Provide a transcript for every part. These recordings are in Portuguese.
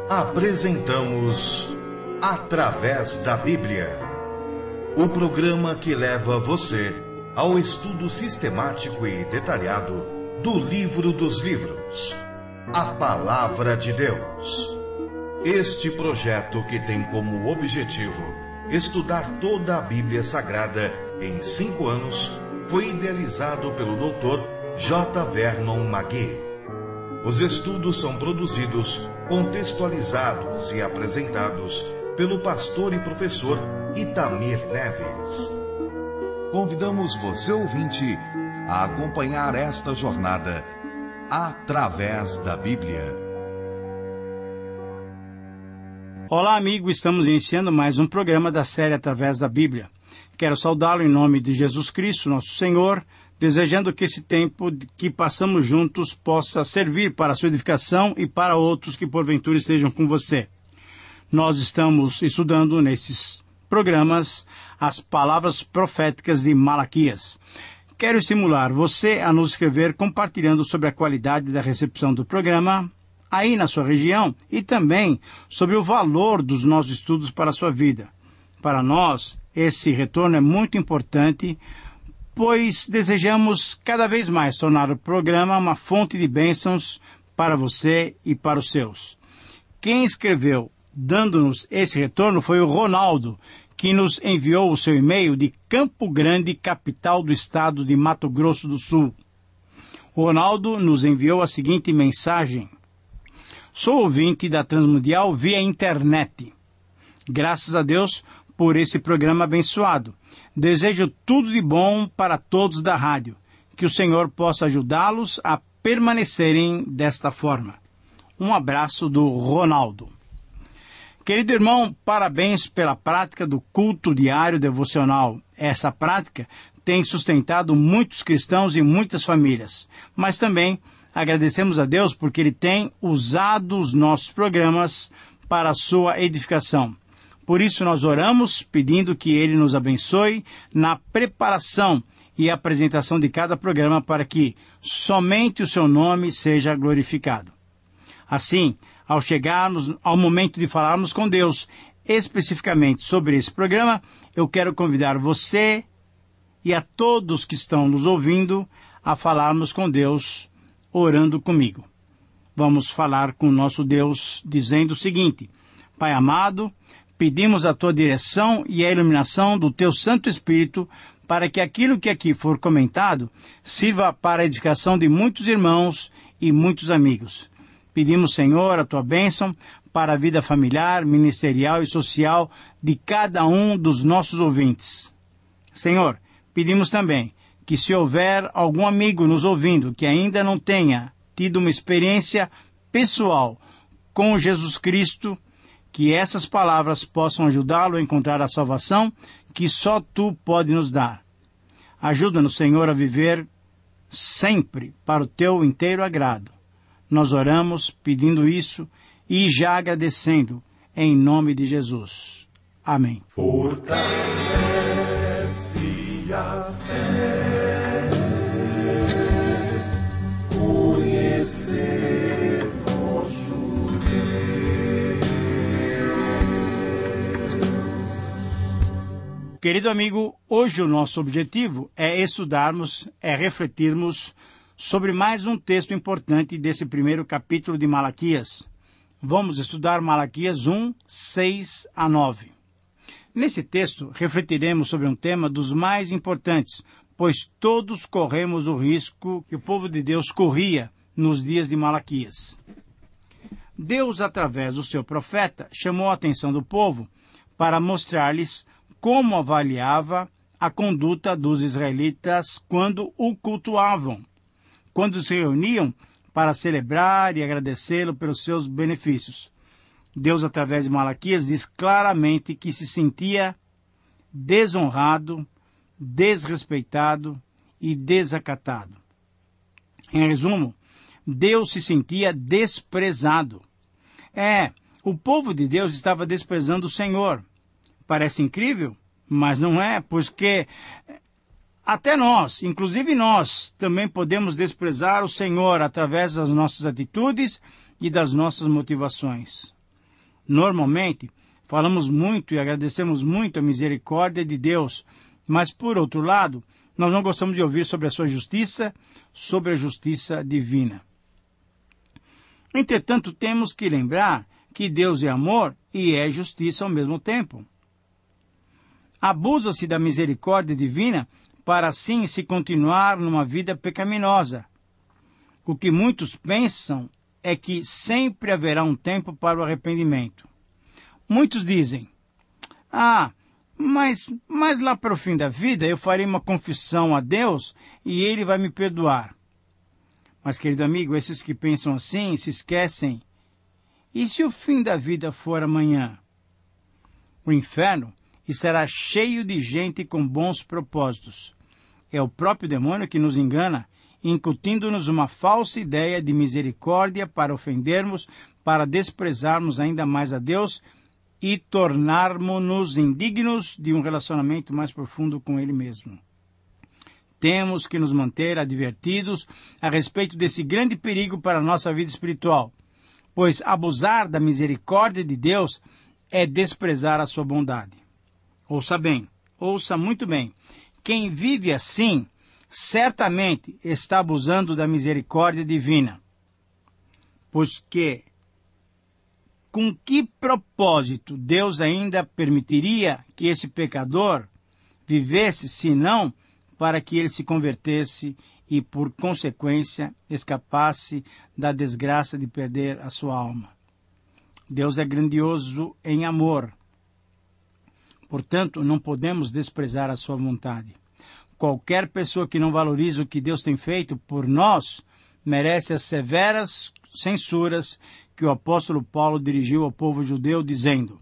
Apresentamos Através da Bíblia, o programa que leva você ao estudo sistemático e detalhado do Livro dos Livros, a Palavra de Deus. Este projeto, que tem como objetivo estudar toda a Bíblia Sagrada em 5 anos, foi idealizado pelo Dr. J. Vernon McGee. Os estudos são produzidos, contextualizados e apresentados pelo pastor e professor Itamir Neves. Convidamos você, ouvinte, a acompanhar esta jornada através da Bíblia. Olá, amigo, estamos iniciando mais um programa da série Através da Bíblia. Quero saudá-lo em nome de Jesus Cristo, nosso Senhor, desejando que esse tempo que passamos juntos possa servir para a sua edificação e para outros que porventura estejam com você. Nós estamos estudando nesses programas as palavras proféticas de Malaquias. Quero estimular você a nos escrever compartilhando sobre a qualidade da recepção do programa aí na sua região e também sobre o valor dos nossos estudos para a sua vida. Para nós, esse retorno é muito importante, pois desejamos cada vez mais tornar o programa uma fonte de bênçãos para você e para os seus. Quem escreveu dando-nos esse retorno foi o Ronaldo, que nos enviou o seu e-mail de Campo Grande, capital do estado de Mato Grosso do Sul. O Ronaldo nos enviou a seguinte mensagem: sou ouvinte da Transmundial via internet. Graças a Deus por esse programa abençoado. Desejo tudo de bom para todos da rádio. Que o Senhor possa ajudá-los a permanecerem desta forma. Um abraço do Ronaldo. Querido irmão, parabéns pela prática do culto diário devocional. Essa prática tem sustentado muitos cristãos e muitas famílias. Mas também agradecemos a Deus porque Ele tem usado os nossos programas para a sua edificação. Por isso nós oramos pedindo que Ele nos abençoe na preparação e apresentação de cada programa para que somente o seu nome seja glorificado. Assim, ao chegarmos ao momento de falarmos com Deus especificamente sobre esse programa, eu quero convidar você e a todos que estão nos ouvindo a falarmos com Deus orando comigo. Vamos falar com o nosso Deus dizendo o seguinte: Pai amado, pedimos a tua direção e a iluminação do teu Santo Espírito para que aquilo que aqui for comentado sirva para a edificação de muitos irmãos e muitos amigos. Pedimos, Senhor, a tua bênção para a vida familiar, ministerial e social de cada um dos nossos ouvintes. Senhor, pedimos também que se houver algum amigo nos ouvindo que ainda não tenha tido uma experiência pessoal com Jesus Cristo, que essas palavras possam ajudá-lo a encontrar a salvação que só Tu pode nos dar. Ajuda-nos, Senhor, a viver sempre para o Teu inteiro agrado. Nós oramos pedindo isso e já agradecendo em nome de Jesus. Amém. Fortalece a fé, conhecer nosso Querido amigo, hoje o nosso objetivo é estudarmos, refletirmos sobre mais um texto importante desse primeiro capítulo de Malaquias. Vamos estudar Malaquias 1, 6 a 9. Nesse texto, refletiremos sobre um tema dos mais importantes, pois todos corremos o risco que o povo de Deus corria nos dias de Malaquias. Deus, através do seu profeta, chamou a atenção do povo para mostrar-lhes como avaliava a conduta dos israelitas quando o cultuavam, quando se reuniam para celebrar e agradecê-lo pelos seus benefícios. Deus, através de Malaquias, diz claramente que se sentia desonrado, desrespeitado e desacatado. Em resumo, Deus se sentia desprezado. O povo de Deus estava desprezando o Senhor. Parece incrível, mas não é, porque até nós, inclusive nós, também podemos desprezar o Senhor através das nossas atitudes e das nossas motivações. Normalmente, falamos muito e agradecemos muito a misericórdia de Deus, mas, por outro lado, nós não gostamos de ouvir sobre a sua justiça, sobre a justiça divina. Entretanto, temos que lembrar que Deus é amor e é justiça ao mesmo tempo. Abusa-se da misericórdia divina para assim se continuar numa vida pecaminosa. O que muitos pensam é que sempre haverá um tempo para o arrependimento. Muitos dizem, mas lá para o fim da vida eu farei uma confissão a Deus e Ele vai me perdoar. Mas, querido amigo, esses que pensam assim se esquecem. E se o fim da vida for amanhã? O inferno estará cheio de gente com bons propósitos. É o próprio demônio que nos engana, incutindo-nos uma falsa ideia de misericórdia para ofendermos, para desprezarmos ainda mais a Deus e tornarmos-nos indignos de um relacionamento mais profundo com Ele mesmo. Temos que nos manter advertidos a respeito desse grande perigo para a nossa vida espiritual, pois abusar da misericórdia de Deus é desprezar a sua bondade. Ouça bem, ouça muito bem. Quem vive assim, certamente está abusando da misericórdia divina. Pois que, com que propósito Deus ainda permitiria que esse pecador vivesse, senão para que ele se convertesse e, por consequência, escapasse da desgraça de perder a sua alma? Deus é grandioso em amor. Portanto, não podemos desprezar a sua vontade. Qualquer pessoa que não valoriza o que Deus tem feito por nós merece as severas censuras que o apóstolo Paulo dirigiu ao povo judeu, dizendo: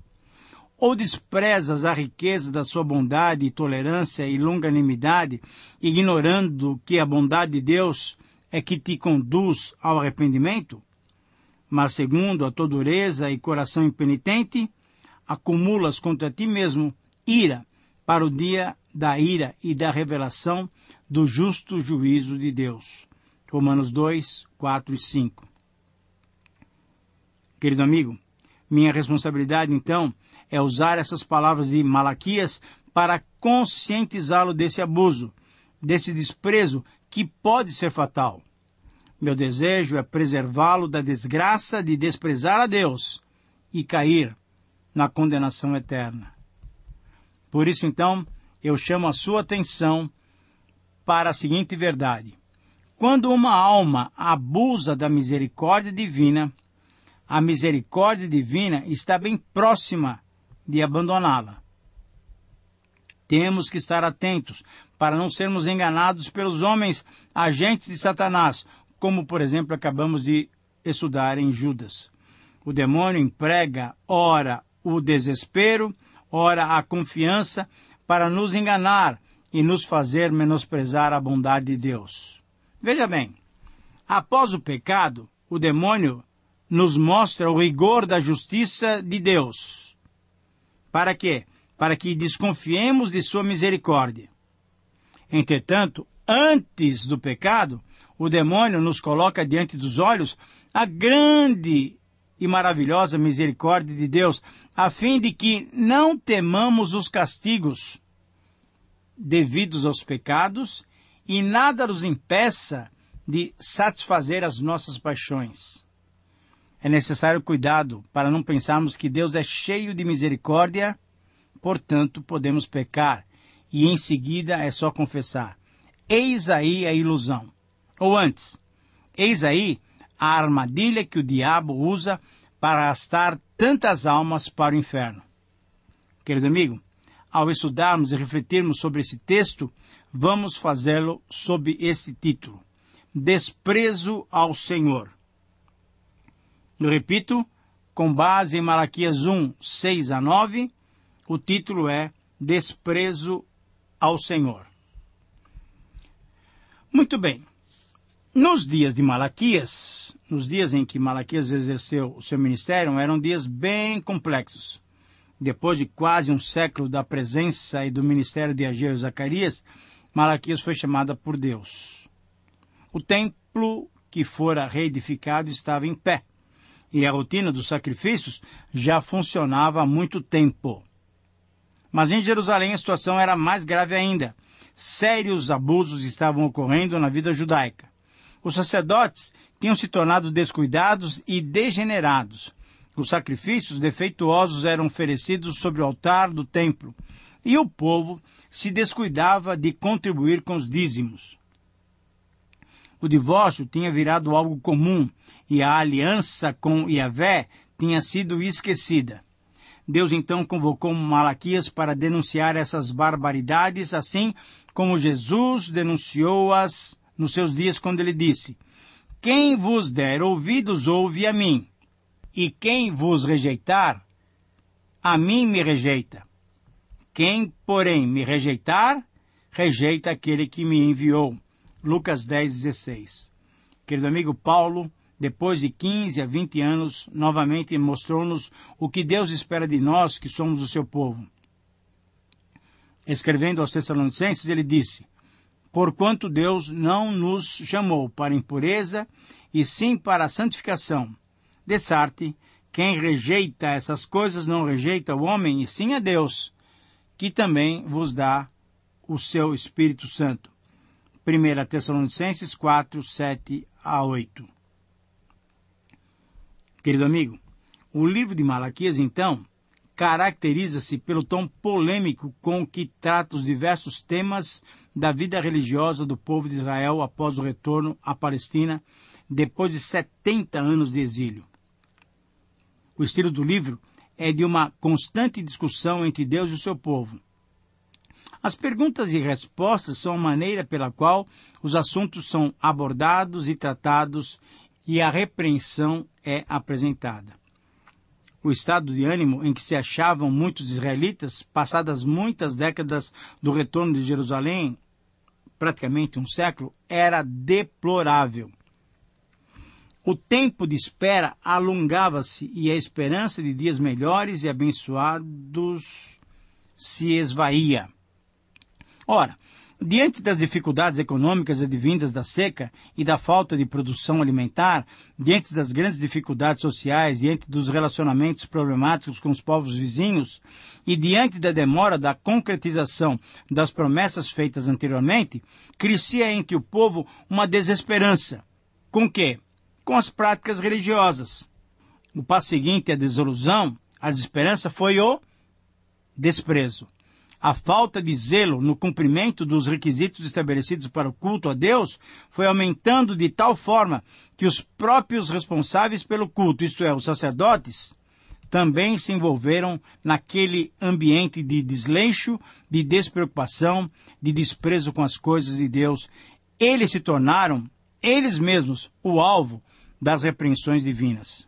ou desprezas a riqueza da sua bondade, tolerância e longanimidade, ignorando que a bondade de Deus é que te conduz ao arrependimento? Mas, segundo a tua dureza e coração impenitente, acumulas contra ti mesmo ira para o dia da ira e da revelação do justo juízo de Deus. Romanos 2, 4 e 5. Querido amigo, minha responsabilidade, então, é usar essas palavras de Malaquias para conscientizá-lo desse abuso, desse desprezo que pode ser fatal. Meu desejo é preservá-lo da desgraça de desprezar a Deus e cair na condenação eterna. Por isso, então, eu chamo a sua atenção para a seguinte verdade. Quando uma alma abusa da misericórdia divina, a misericórdia divina está bem próxima de abandoná-la. Temos que estar atentos para não sermos enganados pelos homens agentes de Satanás, como, por exemplo, acabamos de estudar em Judas. O demônio emprega, ora, o desespero, ora, a confiança, para nos enganar e nos fazer menosprezar a bondade de Deus. Veja bem, após o pecado, o demônio nos mostra o rigor da justiça de Deus. Para quê? Para que desconfiemos de sua misericórdia. Entretanto, antes do pecado, o demônio nos coloca diante dos olhos a grande e maravilhosa misericórdia de Deus, a fim de que não temamos os castigos devidos aos pecados e nada nos impeça de satisfazer as nossas paixões. É necessário cuidado para não pensarmos que Deus é cheio de misericórdia, portanto podemos pecar, e em seguida é só confessar. Eis aí a ilusão. Ou antes, eis aí a armadilha que o diabo usa para arrastar tantas almas para o inferno. Querido amigo, ao estudarmos e refletirmos sobre esse texto, vamos fazê-lo sob esse título: Desprezo ao Senhor. Eu repito, com base em Malaquias 1, 6 a 9, o título é Desprezo ao Senhor. Muito bem. Nos dias de Malaquias, nos dias em que Malaquias exerceu o seu ministério, eram dias bem complexos. Depois de quase um século da presença e do ministério de Ageu e Zacarias, Malaquias foi chamada por Deus. O templo que fora reedificado estava em pé, e a rotina dos sacrifícios já funcionava há muito tempo. Mas em Jerusalém a situação era mais grave ainda. Sérios abusos estavam ocorrendo na vida judaica. Os sacerdotes tinham se tornado descuidados e degenerados. Os sacrifícios defeituosos eram oferecidos sobre o altar do templo, e o povo se descuidava de contribuir com os dízimos. O divórcio tinha virado algo comum, e a aliança com Yahvé tinha sido esquecida. Deus então convocou Malaquias para denunciar essas barbaridades, assim como Jesus denunciou-as nos seus dias, quando ele disse: quem vos der ouvidos, ouve a mim, e quem vos rejeitar, a mim me rejeita. Quem, porém, me rejeitar, rejeita aquele que me enviou. Lucas 10:16. Querido amigo, Paulo, depois de 15 a 20 anos, novamente mostrou-nos o que Deus espera de nós, que somos o seu povo. Escrevendo aos Tessalonicenses, ele disse: porquanto Deus não nos chamou para impureza, e sim para a santificação. Dessarte, quem rejeita essas coisas não rejeita o homem, e sim a Deus, que também vos dá o seu Espírito Santo. 1 Tessalonicenses 4, 7 a 8. Querido amigo, o livro de Malaquias, então, caracteriza-se pelo tom polêmico com que trata os diversos temas da vida religiosa do povo de Israel após o retorno à Palestina, depois de 70 anos de exílio. O estilo do livro é de uma constante discussão entre Deus e o seu povo. As perguntas e respostas são a maneira pela qual os assuntos são abordados e tratados, e a repreensão é apresentada. O estado de ânimo em que se achavam muitos israelitas, passadas muitas décadas do retorno de Jerusalém, praticamente um século, era deplorável. O tempo de espera alongava-se e a esperança de dias melhores e abençoados se esvaía. Ora, diante das dificuldades econômicas advindas da seca e da falta de produção alimentar, diante das grandes dificuldades sociais, diante dos relacionamentos problemáticos com os povos vizinhos e diante da demora da concretização das promessas feitas anteriormente, crescia entre o povo uma desesperança. Com quê? Com as práticas religiosas. O passo seguinte à desilusão, à desesperança, foi o desprezo. A falta de zelo no cumprimento dos requisitos estabelecidos para o culto a Deus foi aumentando de tal forma que os próprios responsáveis pelo culto, isto é, os sacerdotes, também se envolveram naquele ambiente de desleixo, de despreocupação, de desprezo com as coisas de Deus. Eles se tornaram, eles mesmos, o alvo das repreensões divinas.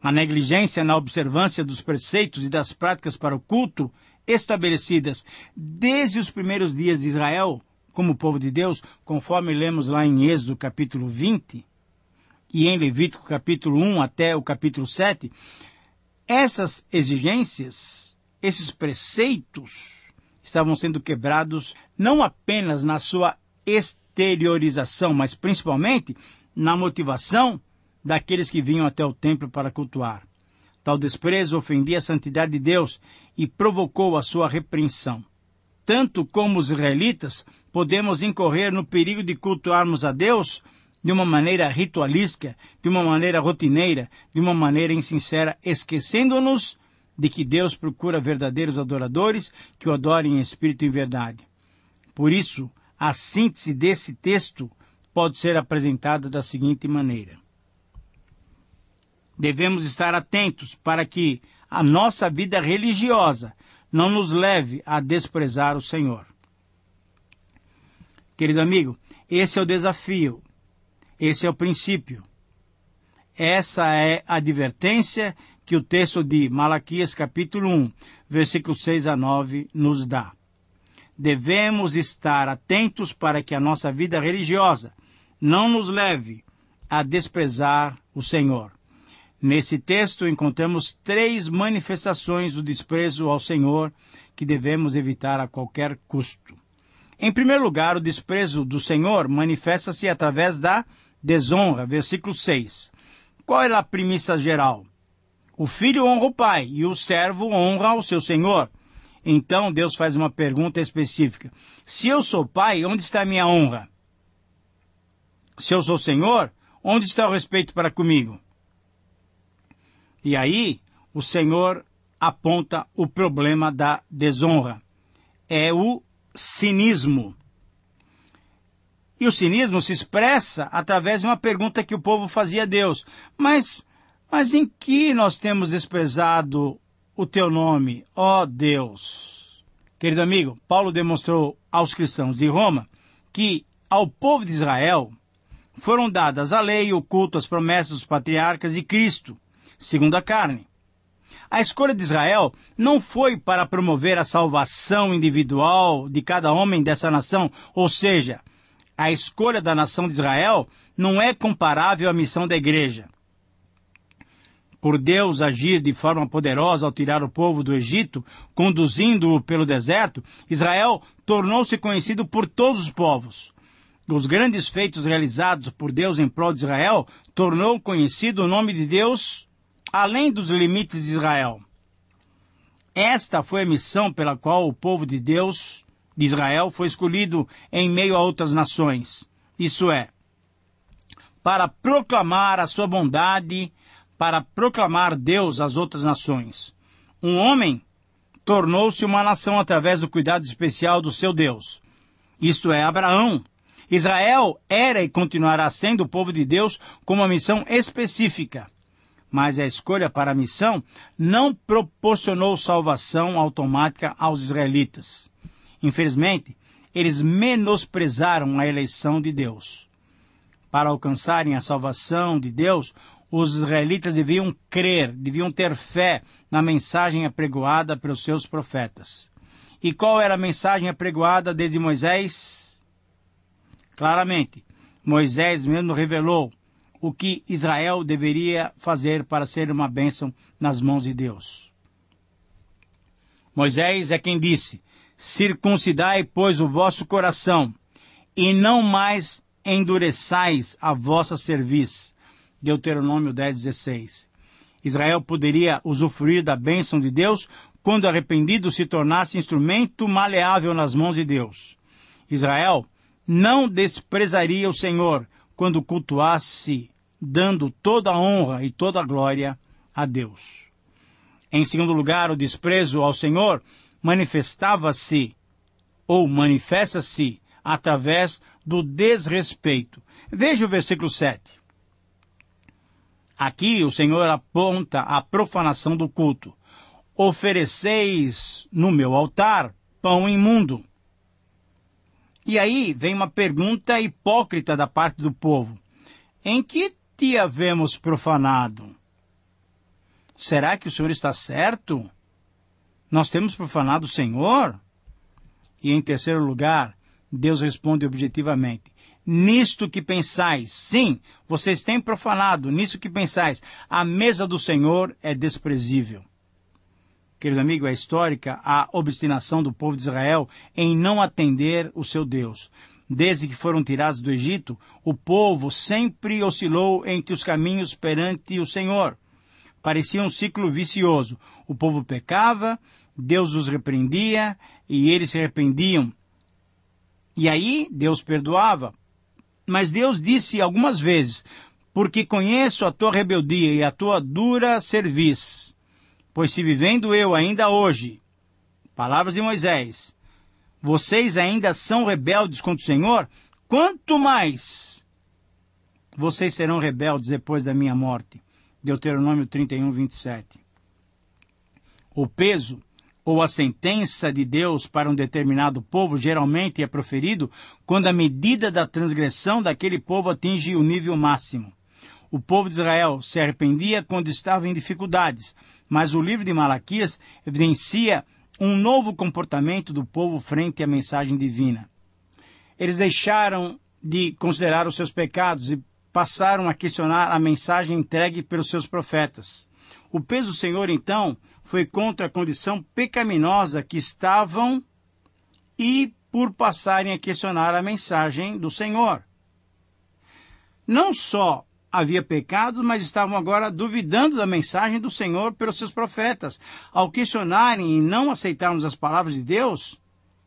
A negligência na observância dos preceitos e das práticas para o culto estabelecidas desde os primeiros dias de Israel, como povo de Deus, conforme lemos lá em Êxodo capítulo 20 e em Levítico capítulo 1 até o capítulo 7, essas exigências, esses preceitos estavam sendo quebrados não apenas na sua exteriorização, mas principalmente na motivação daqueles que vinham até o templo para cultuar. Tal desprezo ofendia a santidade de Deus e provocou a sua repreensão. Tanto como os israelitas, podemos incorrer no perigo de cultuarmos a Deus de uma maneira ritualística, de uma maneira rotineira, de uma maneira insincera, esquecendo-nos de que Deus procura verdadeiros adoradores que o adorem em espírito e em verdade. Por isso, a síntese desse texto pode ser apresentada da seguinte maneira: devemos estar atentos para que a nossa vida religiosa não nos leve a desprezar o Senhor. Querido amigo, esse é o desafio, esse é o princípio. Essa é a advertência que o texto de Malaquias capítulo 1, versículos 6 a 9, nos dá. Devemos estar atentos para que a nossa vida religiosa não nos leve a desprezar o Senhor. Nesse texto encontramos 3 manifestações do desprezo ao Senhor que devemos evitar a qualquer custo. Em primeiro lugar, o desprezo do Senhor manifesta-se através da desonra, versículo 6. Qual era a premissa geral? O filho honra o pai e o servo honra o seu senhor. Então Deus faz uma pergunta específica. Se eu sou pai, onde está a minha honra? Se eu sou senhor, onde está o respeito para comigo? E aí, o Senhor aponta o problema da desonra. É o cinismo. E o cinismo se expressa através de uma pergunta que o povo fazia a Deus. Mas em que nós temos desprezado o teu nome, ó Deus? Querido amigo, Paulo demonstrou aos cristãos de Roma que ao povo de Israel foram dadas a lei, o culto, as promessas dos patriarcas e Cristo, segundo a carne. A escolha de Israel não foi para promover a salvação individual de cada homem dessa nação, ou seja, a escolha da nação de Israel não é comparável à missão da igreja. Por Deus agir de forma poderosa ao tirar o povo do Egito, conduzindo-o pelo deserto, Israel tornou-se conhecido por todos os povos. Os grandes feitos realizados por Deus em prol de Israel tornou conhecido o nome de Deus além dos limites de Israel. Esta foi a missão pela qual o povo de Deus, de Israel, foi escolhido em meio a outras nações. Isso é, para proclamar a sua bondade, para proclamar Deus às outras nações. Um homem tornou-se uma nação através do cuidado especial do seu Deus. Isto é, Abraão. Israel era e continuará sendo o povo de Deus com uma missão específica. Mas a escolha para a missão não proporcionou salvação automática aos israelitas. Infelizmente, eles menosprezaram a eleição de Deus. Para alcançarem a salvação de Deus, os israelitas deviam crer, deviam ter fé na mensagem apregoada pelos seus profetas. E qual era a mensagem apregoada desde Moisés? Claramente, Moisés mesmo revelou o que Israel deveria fazer para ser uma bênção nas mãos de Deus. Moisés é quem disse: circuncidai, pois, o vosso coração, e não mais endureçais a vossa cerviz. Deuteronômio 10:16. Israel poderia usufruir da bênção de Deus quando arrependido se tornasse instrumento maleável nas mãos de Deus. Israel não desprezaria o Senhor quando cultuasse, dando toda a honra e toda a glória a Deus. Em segundo lugar, o desprezo ao Senhor manifestava-se ou manifesta-se através do desrespeito. Veja o versículo 7. Aqui o Senhor aponta a profanação do culto. Ofereceis no meu altar pão imundo. E aí vem uma pergunta hipócrita da parte do povo. Em que te havemos profanado? Será que o Senhor está certo? Nós temos profanado o Senhor? E em terceiro lugar, Deus responde objetivamente. Nisto que pensais, sim, vocês têm profanado, nisso que pensais, a mesa do Senhor é desprezível. Querido amigo, é histórica a obstinação do povo de Israel em não atender o seu Deus. Desde que foram tirados do Egito, o povo sempre oscilou entre os caminhos perante o Senhor. Parecia um ciclo vicioso. O povo pecava, Deus os repreendia e eles se arrependiam. E aí Deus perdoava. Mas Deus disse algumas vezes: porque conheço a tua rebeldia e a tua dura cerviz. Pois se vivendo eu ainda hoje, palavras de Moisés, vocês ainda são rebeldes contra o Senhor, quanto mais vocês serão rebeldes depois da minha morte. Deuteronômio 31:27. O peso ou a sentença de Deus para um determinado povo geralmente é proferido quando a medida da transgressão daquele povo atinge o nível máximo. O povo de Israel se arrependia quando estava em dificuldades, mas o livro de Malaquias evidencia um novo comportamento do povo frente à mensagem divina. Eles deixaram de considerar os seus pecados e passaram a questionar a mensagem entregue pelos seus profetas. O peso do Senhor, então, foi contra a condição pecaminosa que estavam e por passarem a questionar a mensagem do Senhor. Não só havia pecado, mas estavam agora duvidando da mensagem do Senhor pelos seus profetas. Ao questionarem e não aceitarmos as palavras de Deus,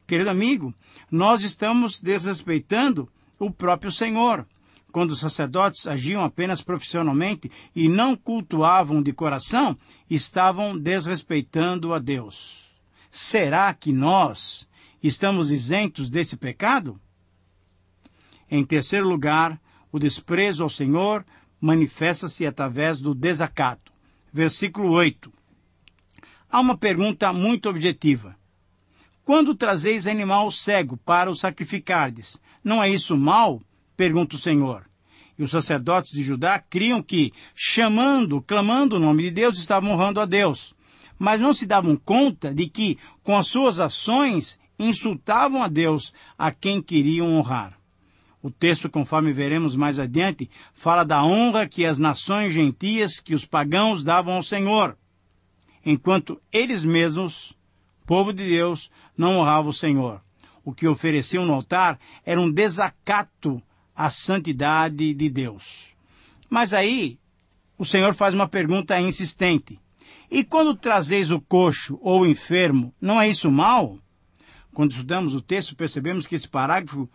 querido amigo, nós estamos desrespeitando o próprio Senhor. Quando os sacerdotes agiam apenas profissionalmente e não cultuavam de coração, estavam desrespeitando a Deus. Será que nós estamos isentos desse pecado? Em terceiro lugar, o desprezo ao Senhor manifesta-se através do desacato. Versículo 8. Há uma pergunta muito objetiva. Quando trazeis animal cego para o sacrificardes, não é isso mal? Pergunta o Senhor. E os sacerdotes de Judá criam que, clamando o nome de Deus, estavam honrando a Deus. Mas não se davam conta de que, com as suas ações, insultavam a Deus, a quem queriam honrar. O texto, conforme veremos mais adiante, fala da honra que as nações gentias, que os pagãos davam ao Senhor, enquanto eles mesmos, povo de Deus, não honravam o Senhor. O que ofereciam no altar era um desacato à santidade de Deus. Mas aí, o Senhor faz uma pergunta insistente. E quando trazeis o coxo ou o enfermo, não é isso mal? Quando estudamos o texto, percebemos que esse parágrafo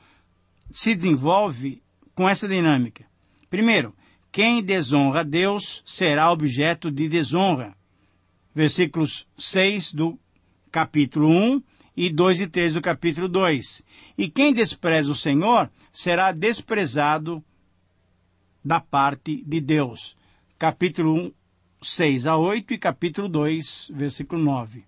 se desenvolve com essa dinâmica. Primeiro, quem desonra a Deus será objeto de desonra. Versículos 6 do capítulo 1 e 2 e 3 do capítulo 2. E quem despreza o Senhor será desprezado da parte de Deus. Capítulo 1, 6 a 8 e capítulo 2, versículo 9.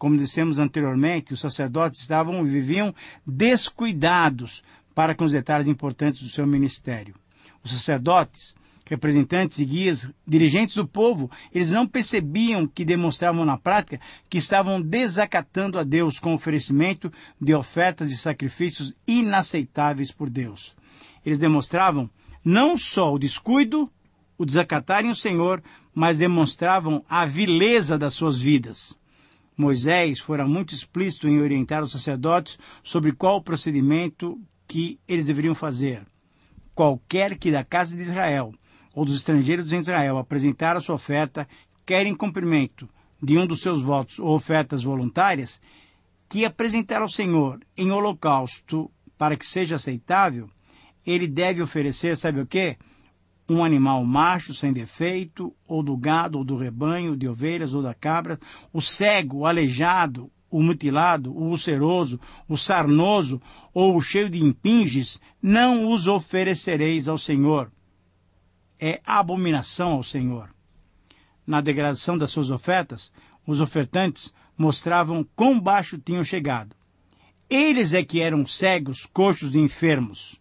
Como dissemos anteriormente, os sacerdotes estavam e viviam descuidados para com os detalhes importantes do seu ministério. Os sacerdotes, representantes e guias, dirigentes do povo, eles não percebiam que demonstravam na prática que estavam desacatando a Deus com oferecimento de ofertas e sacrifícios inaceitáveis por Deus. Eles demonstravam não só o descuido, o desacatarem o Senhor, mas demonstravam a vileza das suas vidas. Moisés fora muito explícito em orientar os sacerdotes sobre qual o procedimento que eles deveriam fazer. Qualquer que da casa de Israel ou dos estrangeiros em Israel apresentar a sua oferta, quer em cumprimento de um dos seus votos ou ofertas voluntárias, que apresentar ao Senhor em holocausto para que seja aceitável, ele deve oferecer, sabe o quê? Um animal macho sem defeito, ou do gado, ou do rebanho, de ovelhas, ou da cabra, o cego, o aleijado, o mutilado, o ulceroso, o sarnoso, ou o cheio de impinges, não os oferecereis ao Senhor. É abominação ao Senhor. Na degradação das suas ofertas, os ofertantes mostravam quão baixo tinham chegado. Eles é que eram cegos, coxos e enfermos.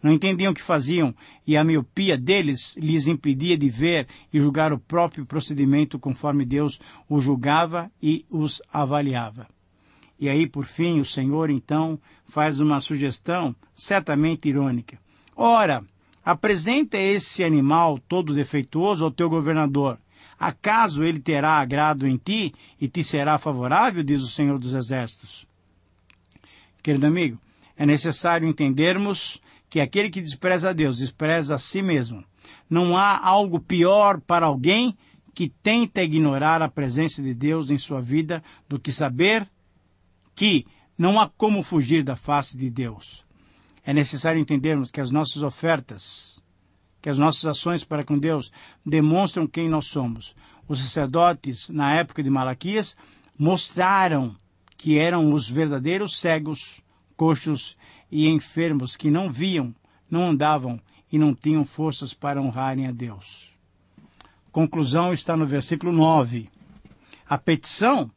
Não entendiam o que faziam, e a miopia deles lhes impedia de ver e julgar o próprio procedimento conforme Deus os julgava e os avaliava. E aí, por fim, o Senhor, então, faz uma sugestão certamente irônica. Ora, apresenta esse animal todo defeituoso ao teu governador. Acaso ele terá agrado em ti e te será favorável, diz o Senhor dos Exércitos? Querido amigo, é necessário entendermos que aquele que despreza a Deus, despreza a si mesmo. Não há algo pior para alguém que tenta ignorar a presença de Deus em sua vida do que saber que não há como fugir da face de Deus. É necessário entendermos que as nossas ofertas, que as nossas ações para com Deus demonstram quem nós somos. Os sacerdotes, na época de Malaquias, mostraram que eram os verdadeiros cegos, coxos e enfermos que não viam, não andavam e não tinham forças para honrarem a Deus. Conclusão está no versículo 9. A petição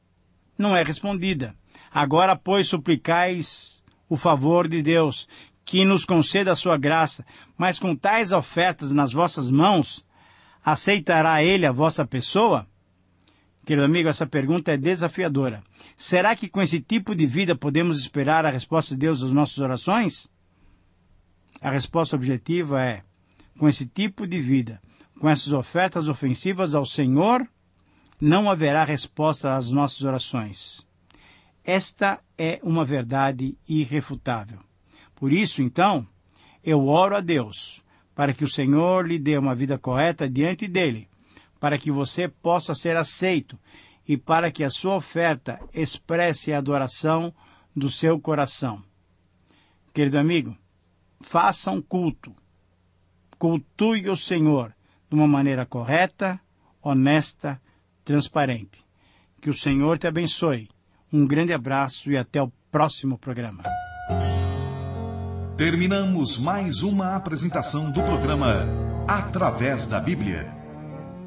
não é respondida. Agora, pois, suplicais o favor de Deus, que nos conceda a sua graça, mas com tais ofertas nas vossas mãos, aceitará ele a vossa pessoa? Querido amigo, essa pergunta é desafiadora. Será que com esse tipo de vida podemos esperar a resposta de Deus às nossas orações? A resposta objetiva é, com esse tipo de vida, com essas ofertas ofensivas ao Senhor, não haverá resposta às nossas orações. Esta é uma verdade irrefutável. Por isso, então, eu oro a Deus para que o Senhor lhe dê uma vida correta diante dele, para que você possa ser aceito e para que a sua oferta expresse a adoração do seu coração. Querido amigo, faça um culto. Cultue o Senhor de uma maneira correta, honesta, transparente. Que o Senhor te abençoe. Um grande abraço e até o próximo programa. Terminamos mais uma apresentação do programa Através da Bíblia.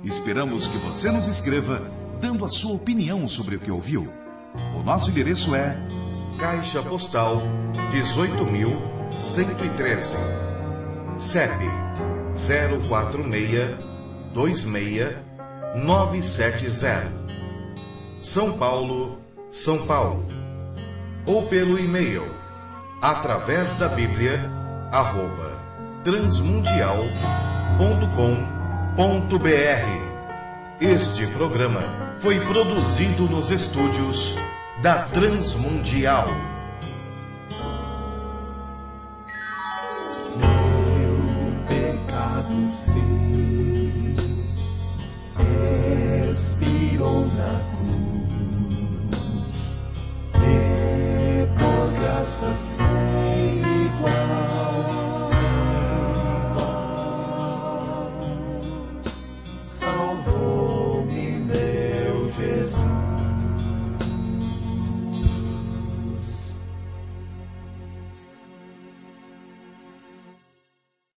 Esperamos que você nos escreva dando a sua opinião sobre o que ouviu. O nosso endereço é Caixa Postal 18.113, CEP 04626-970, São Paulo, São Paulo. Ou pelo e-mail atravesdabiblia@transmundial.com.br. Este programa foi produzido nos estúdios da Transmundial. Meu pecado sei, expirou na cruz, e por graça sei.